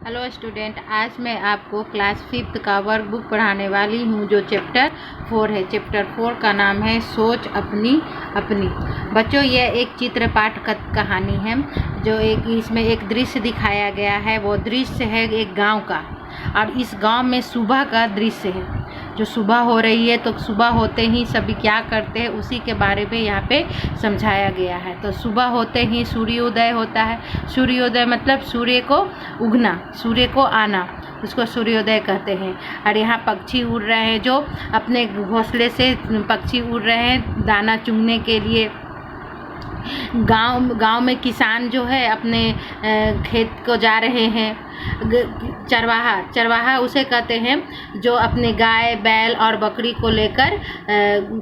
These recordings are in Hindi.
हेलो स्टूडेंट, आज मैं आपको क्लास 5th का वर्क बुक पढ़ाने वाली हूँ जो चैप्टर 4 है। चैप्टर 4 का नाम है सोच अपनी अपनी। बच्चों, यह एक चित्र पाठ कहानी है जो इसमें एक दृश्य दिखाया गया है। वो दृश्य है एक गांव का, और इस गांव में सुबह का दृश्य है। जो सुबह हो रही है, तो सुबह होते ही सभी क्या करते हैं उसी के बारे में यहाँ पे समझाया गया है। तो सुबह होते ही सूर्योदय होता है। सूर्योदय मतलब सूर्य को उगना, सूर्य को आना, उसको सूर्योदय कहते हैं। और यहाँ पक्षी उड़ रहे हैं, जो अपने घोंसले से पक्षी उड़ रहे हैं दाना चुगने के लिए। गांव में किसान जो है अपने खेत को जा रहे हैं। चरवाहा उसे कहते हैं जो अपने गाय बैल और बकरी को लेकर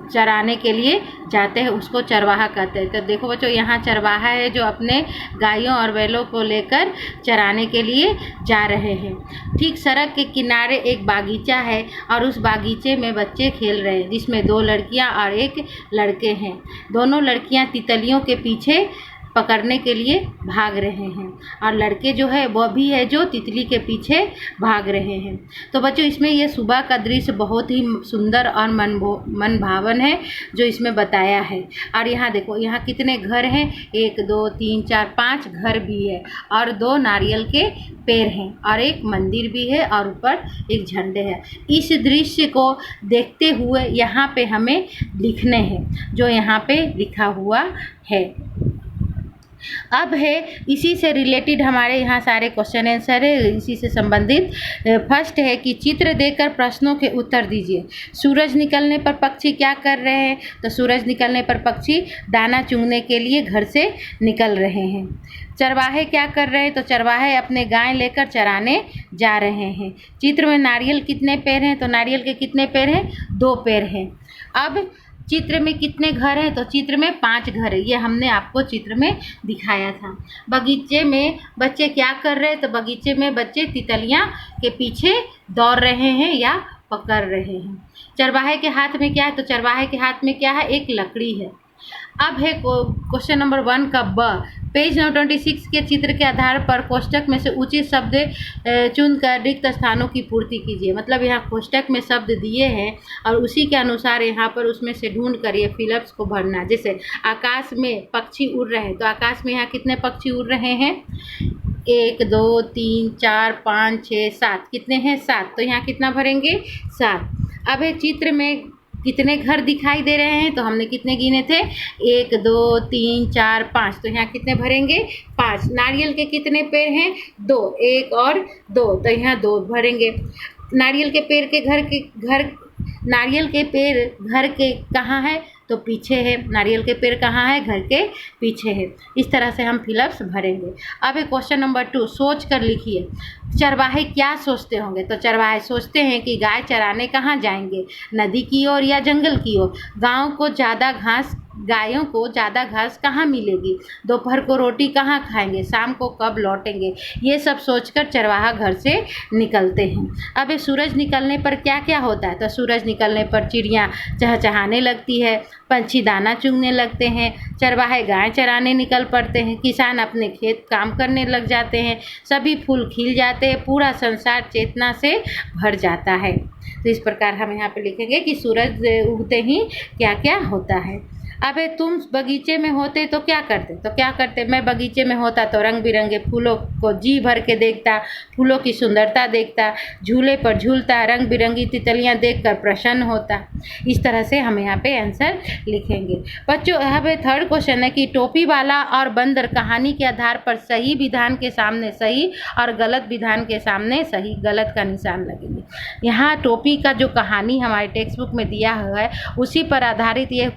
चराने के लिए जाते हैं, उसको चरवाहा कहते हैं। तो देखो बच्चों, यहाँ चरवाहा है जो अपने गायों और बैलों को लेकर चराने के लिए जा रहे हैं। ठीक सड़क के किनारे एक बागीचा है, और उस बागीचे में बच्चे खेल रहे हैं, जिसमें 2 लड़कियां और 1 लड़के हैं। दोनों लड़कियां तितलियों के पीछे पकड़ने के लिए भाग रहे हैं, और लड़के जो है वह भी है जो तितली के पीछे भाग रहे हैं। तो बच्चों, इसमें ये सुबह का दृश्य बहुत ही सुंदर और मन भावन है जो इसमें बताया है। और यहाँ देखो, यहाँ कितने घर हैं, 1 2 3 4 5 घर भी है, और 2 नारियल के पेड़ हैं, और एक मंदिर भी है, और ऊपर एक झंडे हैं। इस दृश्य को देखते हुए यहाँ पे हमें लिखने हैं, जो यहाँ पे लिखा हुआ है। अब है इसी से रिलेटेड हमारे यहाँ सारे क्वेश्चन आंसर है, इसी से संबंधित। फर्स्ट है कि चित्र देखकर प्रश्नों के उत्तर दीजिए। सूरज निकलने पर पक्षी क्या कर रहे हैं? तो सूरज निकलने पर पक्षी दाना चुगने के लिए घर से निकल रहे हैं। चरवाहे क्या कर रहे हैं? तो चरवाहे अपने गाय लेकर चराने जा रहे हैं। चित्र में नारियल कितने पेड़ हैं? तो नारियल के कितने पेड़ हैं? 2 पेड़ हैं। अब चित्र में कितने घर हैं? तो चित्र में 5 घर है। ये हमने आपको चित्र में दिखाया था। बगीचे में बच्चे क्या कर रहे हैं? तो बगीचे में बच्चे तितलियां के पीछे दौड़ रहे हैं या पकड़ रहे हैं। चरवाहे के हाथ में क्या है? तो चरवाहे के हाथ में क्या है? एक लकड़ी है। अब है क्वेश्चन नंबर 1 का ब। पेज नंबर 26 के चित्र के आधार पर कोष्टक में से उचित शब्द चुनकर रिक्त स्थानों की पूर्ति कीजिए। मतलब यहाँ कोष्टक में शब्द दिए हैं, और उसी के अनुसार यहाँ पर उसमें से ढूंढ कर ये फिलअप्स को भरना। जैसे आकाश में पक्षी उड़ रहे हैं, तो आकाश में यहाँ कितने पक्षी उड़ रहे हैं? 1 2 3 4 5 6 7। कितने हैं? 7। तो यहाँ कितना भरेंगे? 7। अब है चित्र में कितने घर दिखाई दे रहे हैं? तो हमने कितने गिने थे? 1 2 3 4 5। तो यहाँ कितने भरेंगे? 5। नारियल के कितने पेड़ हैं? 2। 1 और 2, तो यहाँ 2 भरेंगे। नारियल के पेड़ के घर नारियल के पेड़ घर के कहाँ है? तो पीछे है। नारियल के पेड़ कहाँ है? घर के पीछे है। इस तरह से हम फिलअप्स भरेंगे। अब है क्वेश्चन नंबर 2, सोच कर लिखिए। चरवाहे क्या सोचते होंगे? तो चरवाहे सोचते हैं कि गाय चराने कहाँ जाएंगे, नदी की ओर या जंगल की ओर। गायों को ज़्यादा घास कहाँ मिलेगी, दोपहर को रोटी कहाँ खाएंगे, शाम को कब लौटेंगे। ये सब सोचकर चरवाहा घर से निकलते हैं। अब सूरज निकलने पर क्या क्या होता है? तो सूरज निकलने पर चिड़ियाँ चहचहाने लगती है, पंछी दाना चुगने लगते हैं, चरवाहे गाय चराने निकल पड़ते हैं, किसान अपने खेत काम करने लग जाते हैं, सभी फूल खिल जाते हैं, पूरा संसार चेतना से भर जाता है। तो इस प्रकार हम यहाँ पे लिखेंगे कि सूरज उगते ही क्या क्या होता है। अब तुम बगीचे में होते तो क्या करते? तो क्या करते? मैं बगीचे में होता तो रंग बिरंगे फूलों को जी भर के देखता, फूलों की सुंदरता देखता, झूले पर झूलता, रंग बिरंगी तितलियां देखकर प्रसन्न होता। इस तरह से हम यहाँ पे आंसर लिखेंगे। बच्चों, अब थर्ड क्वेश्चन है कि टोपी वाला और बंदर कहानी के आधार पर सही विधान के सामने सही और गलत विधान के सामने सही गलत का निशान लगेंगे। यहाँ टोपी का जो कहानी हमारे टेक्स्ट बुक में दिया हुआ है उसी पर आधारित ये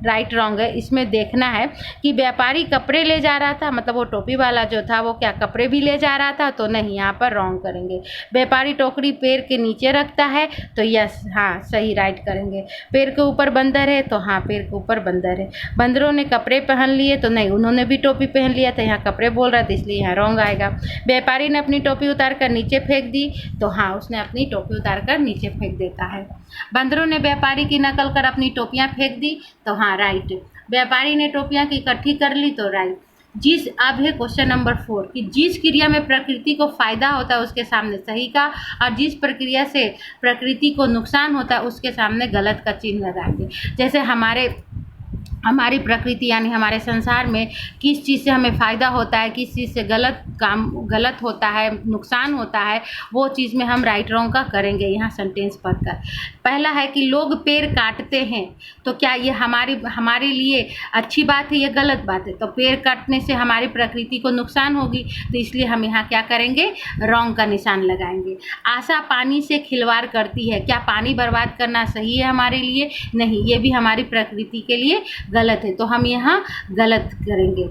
राइट रॉन्ग है। इसमें देखना है कि व्यापारी कपड़े ले जा रहा था, मतलब वो टोपी वाला जो था वो क्या कपड़े भी ले जा रहा था? तो नहीं, यहाँ पर रॉन्ग करेंगे। व्यापारी टोकरी पेड़ के नीचे रखता है, तो यस, हाँ, सही राइट करेंगे। पेड़ के ऊपर बंदर है, तो हाँ, पेड़ के ऊपर बंदर है। बंदरों ने कपड़े पहन लिए, तो नहीं, उन्होंने भी टोपी पहन लिया था, यहाँ कपड़े बोल रहा था, इसलिए यहाँ रॉन्ग आएगा। व्यापारी ने अपनी टोपी उतार कर नीचे फेंक दी, तो हाँ, उसने अपनी टोपी उतार कर नीचे फेंक देता है। बंदरों ने व्यापारी की नकल कर अपनी टोपियाँ फेंक दी, तो हाँ, राइट। व्यापारी ने टोपियाँ की इकट्ठी कर ली, तो राइट। अब है क्वेश्चन नंबर 4 कि जिस क्रिया में प्रकृति को फायदा होता है उसके सामने सही का, और जिस प्रक्रिया से प्रकृति को नुकसान होता है उसके सामने गलत का चिन्ह लगाएंगे। जैसे हमारी प्रकृति यानी हमारे संसार में किस चीज़ से हमें फ़ायदा होता है, किस चीज़ से गलत होता है, नुकसान होता है, वो चीज़ में हम राइट रॉन्ग का करेंगे यहाँ सेंटेंस पढ़कर। पहला है कि लोग पेड़ काटते हैं, तो क्या ये हमारे लिए अच्छी बात है या गलत बात है? तो पेड़ काटने से हमारी प्रकृति को नुकसान होगी, तो इसलिए हम यहाँ क्या करेंगे, रॉन्ग का निशान लगाएंगे। आशा पानी से खिलवाड़ करती है, क्या पानी बर्बाद करना सही है हमारे लिए? नहीं, ये भी हमारी प्रकृति के लिए गलत है, तो हम यहाँ गलत करेंगे।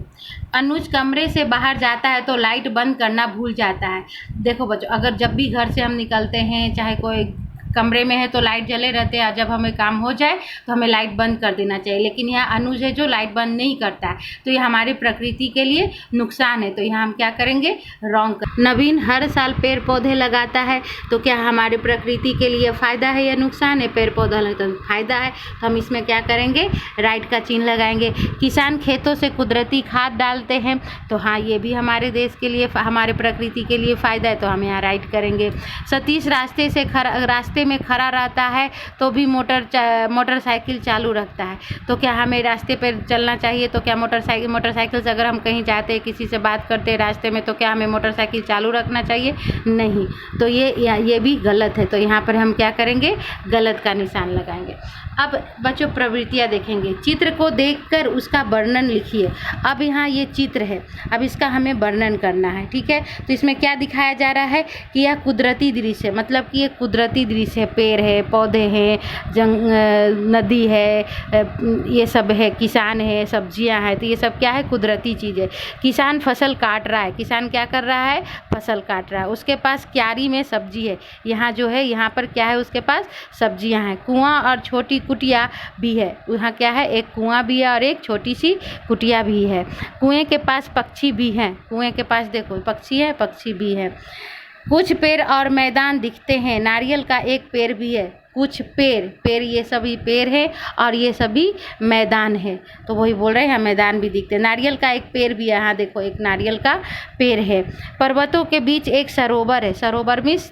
अनुज कमरे से बाहर जाता है तो लाइट बंद करना भूल जाता है। देखो बच्चों, अगर जब भी घर से हम निकलते हैं, चाहे कोई कमरे में है तो लाइट जले रहते हैं, जब हमें काम हो जाए तो हमें लाइट बंद कर देना चाहिए, लेकिन यहाँ अनुज है जो लाइट बंद नहीं करता है, तो ये हमारी प्रकृति के लिए नुकसान है, तो यहाँ हम क्या करेंगे, रॉन्ग। नवीन हर साल पेड़ पौधे लगाता है, तो क्या हमारी प्रकृति के लिए फ़ायदा है या नुकसान है? पेड़ पौधा तो फायदा है, तो हम इसमें क्या करेंगे, राइट का चिन्ह लगाएंगे। किसान खेतों से कुदरती खाद डालते हैं, तो हाँ, ये भी हमारे देश के लिए, हमारे प्रकृति के लिए फ़ायदा है, तो हम यहाँ राइट करेंगे। सतीश रास्ते में खड़ा रहता है तो भी मोटरसाइकिल चालू रखता है, तो क्या हमें रास्ते पर चलना चाहिए? तो क्या मोटरसाइकिल से अगर हम कहीं जाते हैं, किसी से बात करते हैं रास्ते में, तो क्या हमें मोटरसाइकिल चालू रखना चाहिए? नहीं, तो ये भी गलत है, तो यहाँ पर हम क्या करेंगे, गलत का निशान लगाएंगे। अब बच्चों प्रवृत्तियाँ देखेंगे, चित्र को देखकर उसका वर्णन लिखिए। अब यहाँ ये चित्र है, अब इसका हमें वर्णन करना है, ठीक है। तो इसमें क्या दिखाया जा रहा है कि यह कुदरती दृश्य है, मतलब कि ये कुदरती दृश्य है, पेड़ है, पौधे हैं, नदी है, ये सब है, किसान है, सब्जियां हैं, तो ये सब क्या है, कुदरती चीज़ है। किसान फसल काट रहा है, किसान क्या कर रहा है, फसल काट रहा है। उसके पास क्यारी में सब्जी है, यहाँ जो है, यहाँ पर क्या है, उसके पास सब्जियां हैं। कुआं और छोटी कुटिया भी है, वहाँ क्या है, एक कुआं भी है और एक छोटी सी कुटिया भी है। कुएं के पास पक्षी भी हैं, कुएं के पास देखो पक्षी है, पक्षी भी है। कुछ पेड़ और मैदान दिखते हैं, नारियल का एक पेड़ भी है। कुछ पेड़ ये सभी पेड़ है और ये सभी मैदान है, तो वही बोल रहे हैं, मैदान भी दिखते हैं। नारियल का एक पेड़ भी है, यहाँ देखो एक नारियल का पेड़ है। पर्वतों के बीच एक सरोवर है, सरोवर मीन्स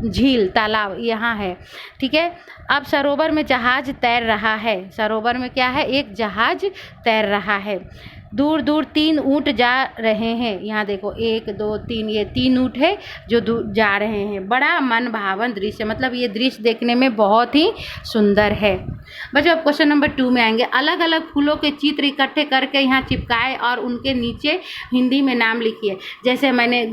झील, तालाब यहाँ है, ठीक है। अब सरोवर में जहाज तैर रहा है, सरोवर में क्या है, एक जहाज तैर रहा है। दूर दूर 3 ऊँट जा रहे हैं, यहाँ देखो 1 2 3, ये 3 ऊँट है जो जा रहे हैं। बड़ा मन भावन दृश्य, मतलब ये दृश्य देखने में बहुत ही सुंदर है। बच्चों अब क्वेश्चन नंबर 2 में आएंगे। अलग अलग फूलों के चित्र इकट्ठे करके यहाँ चिपकाए और उनके नीचे हिंदी में नाम लिखिए। जैसे मैंने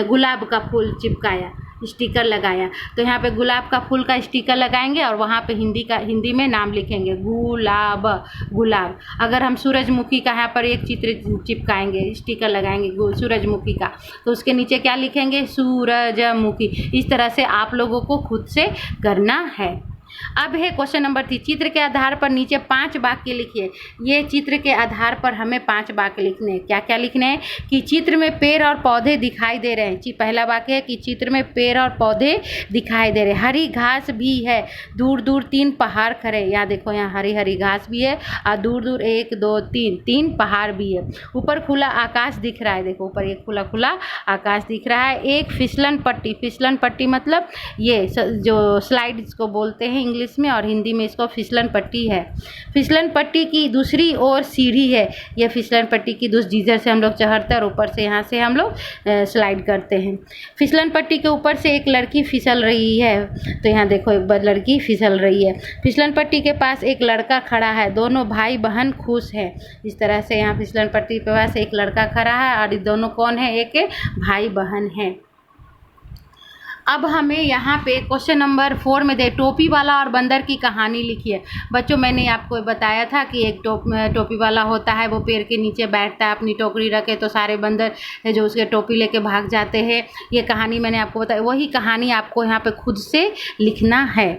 गुलाब का फूल चिपकाया, स्टिकर लगाया, तो यहाँ पे गुलाब का फूल का स्टिकर लगाएंगे और वहाँ पे हिंदी में नाम लिखेंगे, गुलाब। अगर हम सूरजमुखी का यहाँ पर एक चित्र चिपकाएंगे, स्टिकर लगाएंगे सूरजमुखी का, तो उसके नीचे क्या लिखेंगे, सूरजमुखी। इस तरह से आप लोगों को खुद से करना है। अब है क्वेश्चन नंबर 3, चित्र के आधार पर नीचे 5 वाक्य लिखिए। ये चित्र के आधार पर हमें 5 वाक्य लिखने हैं। क्या क्या लिखने हैं कि चित्र में पेड़ और पौधे दिखाई दे रहे हैं। पहला वाक्य है कि चित्र में पेड़ और पौधे दिखाई दे रहे हैं। हरी घास भी है, दूर दूर 3 पहाड़ खड़े, यहाँ देखो, यहाँ हरी हरी घास भी है और दूर दूर 1 2 3 पहाड़ भी है। ऊपर खुला आकाश दिख रहा है, देखो ऊपर एक खुला आकाश दिख रहा है। एक फिसलन पट्टी मतलब ये जो स्लाइड इसको बोलते हैं इंग्लिश में, और हिंदी में इसको फिसलन पट्टी है। फिसलन पट्टी की दूसरी ओर सीढ़ी है, यह फिसलन पट्टी की जिधर से हम लोग चढ़ते हैं और ऊपर से यहाँ से हम लोग स्लाइड करते हैं। फिसलन पट्टी के ऊपर से एक लड़की फिसल रही है, तो यहाँ देखो एक लड़की फिसल रही है। फिसलन पट्टी के पास एक लड़का खड़ा है, दोनों भाई बहन खुश हैं। इस तरह से यहाँ फिसलन पट्टी के पास एक लड़का खड़ा है और दोनों कौन है, एक भाई बहन है। अब हमें यहाँ पे क्वेश्चन नंबर 4 में दे, टोपी वाला और बंदर की कहानी लिखिए। बच्चों मैंने आपको बताया था कि एक टोपी वाला होता है, वो पेड़ के नीचे बैठता है, अपनी टोकरी रखे तो सारे बंदर है जो उसके टोपी लेके भाग जाते हैं। ये कहानी मैंने आपको बताया, वही कहानी आपको यहाँ पे खुद से लिखना है।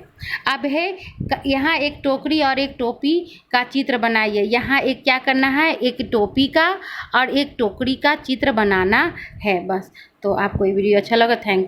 अब है यहाँ एक टोकरी और एक टोपी का चित्र बनाइए। यहाँ एक क्या करना है, एक टोपी का और एक टोकरी का चित्र बनाना है बस। तो आपको ये वीडियो अच्छा लगा, थैंक